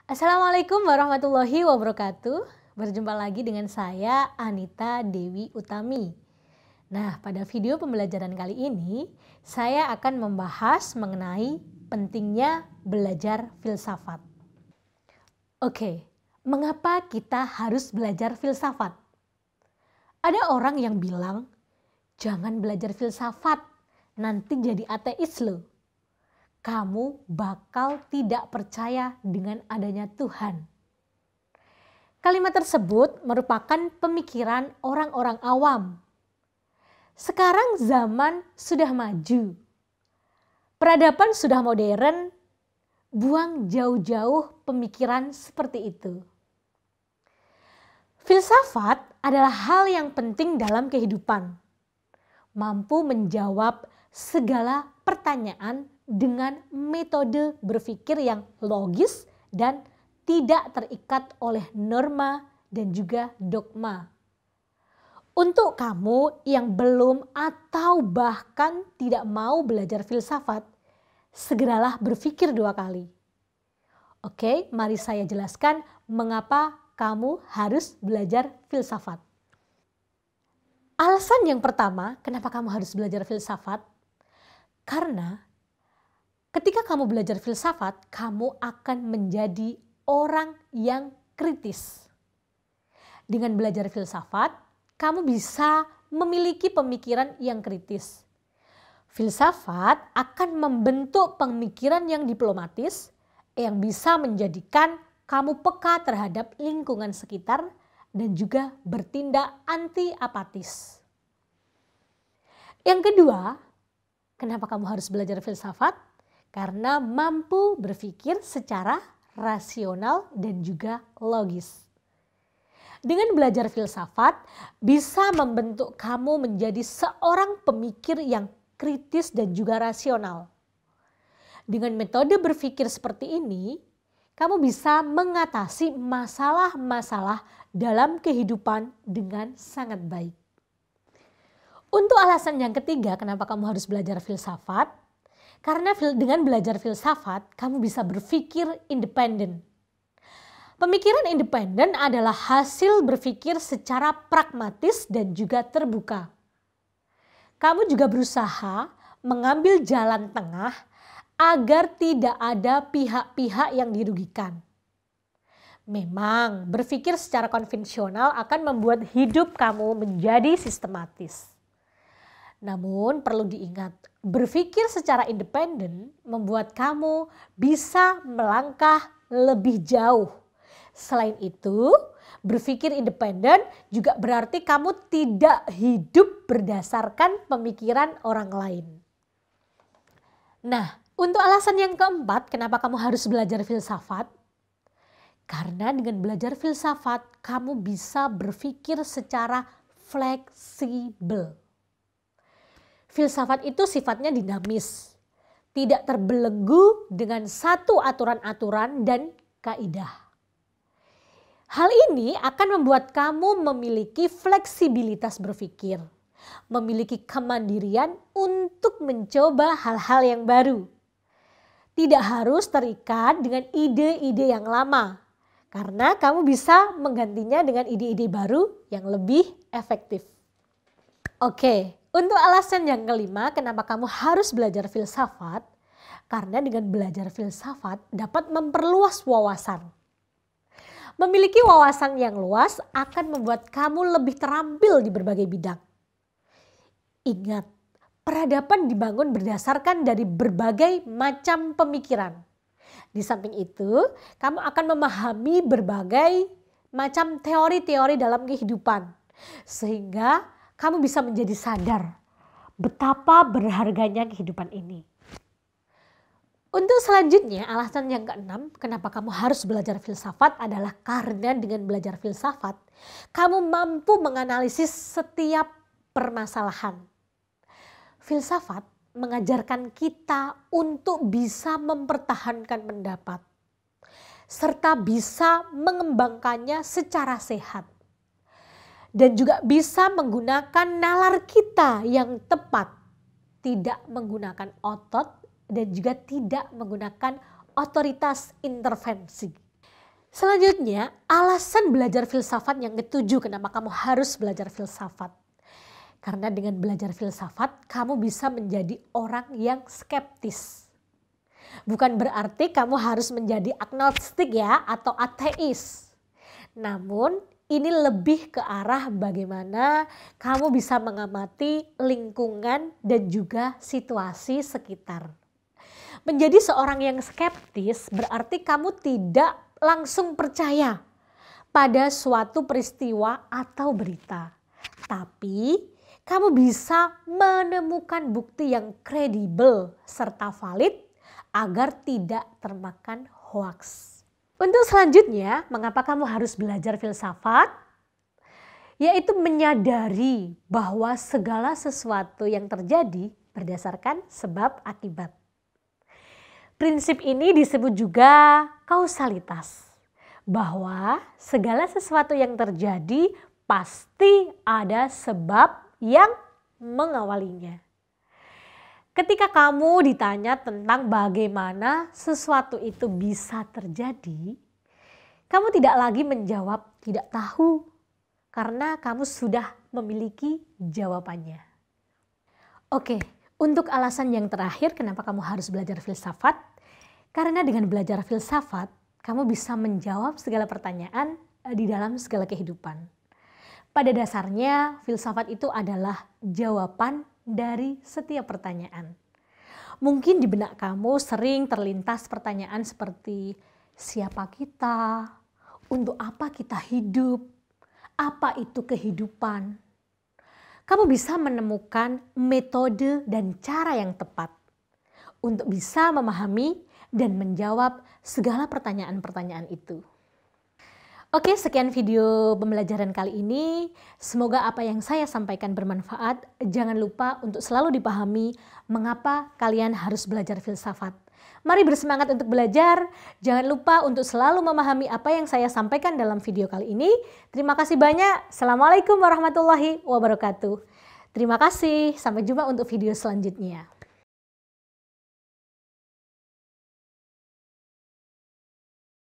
Assalamualaikum warahmatullahi wabarakatuh. Berjumpa lagi dengan saya Anita Dewi Utami. Nah, pada video pembelajaran kali ini saya akan membahas mengenai pentingnya belajar filsafat. Oke, mengapa kita harus belajar filsafat? Ada orang yang bilang, jangan belajar filsafat, nanti jadi ateis loh. Kamu bakal tidak percaya dengan adanya Tuhan. Kalimat tersebut merupakan pemikiran orang-orang awam. Sekarang zaman sudah maju. Peradaban sudah modern, buang jauh-jauh pemikiran seperti itu. Filsafat adalah hal yang penting dalam kehidupan. Mampu menjawab segala pertanyaan dengan metode berpikir yang logis dan tidak terikat oleh norma dan juga dogma. Untuk kamu yang belum atau bahkan tidak mau belajar filsafat, segeralah berpikir 2 kali. Oke, mari saya jelaskan mengapa kamu harus belajar filsafat. Alasan yang pertama, kenapa kamu harus belajar filsafat? Karena ketika kamu belajar filsafat, kamu akan menjadi orang yang kritis. Dengan belajar filsafat, kamu bisa memiliki pemikiran yang kritis. Filsafat akan membentuk pemikiran yang diplomatis yang bisa menjadikan kamu peka terhadap lingkungan sekitar dan juga bertindak anti apatis. Yang kedua, kenapa kamu harus belajar filsafat? Karena mampu berpikir secara rasional dan juga logis. Dengan belajar filsafat bisa membentuk kamu menjadi seorang pemikir yang kritis dan juga rasional. Dengan metode berpikir seperti ini, kamu bisa mengatasi masalah-masalah dalam kehidupan dengan sangat baik. Untuk alasan yang ketiga, kenapa kamu harus belajar filsafat? Karena dengan belajar filsafat, kamu bisa berpikir independen. Pemikiran independen adalah hasil berpikir secara pragmatis dan juga terbuka. Kamu juga berusaha mengambil jalan tengah agar tidak ada pihak-pihak yang dirugikan. Memang berpikir secara konvensional akan membuat hidup kamu menjadi sistematis. Namun perlu diingat, berpikir secara independen membuat kamu bisa melangkah lebih jauh. Selain itu, berpikir independen juga berarti kamu tidak hidup berdasarkan pemikiran orang lain. Nah, untuk alasan yang keempat, kenapa kamu harus belajar filsafat? Karena dengan belajar filsafat, kamu bisa berpikir secara fleksibel. Filsafat itu sifatnya dinamis, tidak terbelenggu dengan satu aturan-aturan dan kaidah. Hal ini akan membuat kamu memiliki fleksibilitas berpikir, memiliki kemandirian untuk mencoba hal-hal yang baru. Tidak harus terikat dengan ide-ide yang lama, karena kamu bisa menggantinya dengan ide-ide baru yang lebih efektif. Oke. Untuk alasan yang kelima, kenapa kamu harus belajar filsafat? Karena dengan belajar filsafat dapat memperluas wawasan. Memiliki wawasan yang luas akan membuat kamu lebih terampil di berbagai bidang. Ingat, peradaban dibangun berdasarkan dari berbagai macam pemikiran. Di samping itu, kamu akan memahami berbagai macam teori-teori dalam kehidupan. Sehingga kamu bisa menjadi sadar betapa berharganya kehidupan ini. Untuk selanjutnya, alasan yang keenam, kenapa kamu harus belajar filsafat adalah karena dengan belajar filsafat, kamu mampu menganalisis setiap permasalahan. Filsafat mengajarkan kita untuk bisa mempertahankan pendapat, serta bisa mengembangkannya secara sehat. Dan juga bisa menggunakan nalar kita yang tepat, tidak menggunakan otot dan juga tidak menggunakan otoritas intervensi. Selanjutnya, alasan belajar filsafat yang ketujuh kenapa kamu harus belajar filsafat. Karena dengan belajar filsafat, kamu bisa menjadi orang yang skeptis. Bukan berarti kamu harus menjadi agnostik ya atau ateis. Namun ini lebih ke arah bagaimana kamu bisa mengamati lingkungan dan juga situasi sekitar. Menjadi seorang yang skeptis berarti kamu tidak langsung percaya pada suatu peristiwa atau berita. Tapi kamu bisa menemukan bukti yang kredibel serta valid agar tidak termakan hoaks. Untuk selanjutnya, mengapa kamu harus belajar filsafat? Yaitu menyadari bahwa segala sesuatu yang terjadi berdasarkan sebab akibat. Prinsip ini disebut juga kausalitas. Bahwa segala sesuatu yang terjadi pasti ada sebab yang mengawalinya. Ketika kamu ditanya tentang bagaimana sesuatu itu bisa terjadi, kamu tidak lagi menjawab tidak tahu karena kamu sudah memiliki jawabannya. Oke, untuk alasan yang terakhir kenapa kamu harus belajar filsafat, karena dengan belajar filsafat kamu bisa menjawab segala pertanyaan di dalam segala kehidupan. Pada dasarnya filsafat itu adalah jawaban dari setiap pertanyaan. Mungkin di benak kamu sering terlintas pertanyaan seperti siapa kita, untuk apa kita hidup, apa itu kehidupan. Kamu bisa menemukan metode dan cara yang tepat untuk bisa memahami dan menjawab segala pertanyaan-pertanyaan itu. Oke, sekian video pembelajaran kali ini. Semoga apa yang saya sampaikan bermanfaat. Jangan lupa untuk selalu dipahami mengapa kalian harus belajar filsafat. Mari bersemangat untuk belajar. Jangan lupa untuk selalu memahami apa yang saya sampaikan dalam video kali ini. Terima kasih banyak. Assalamualaikum warahmatullahi wabarakatuh. Terima kasih. Sampai jumpa untuk video selanjutnya.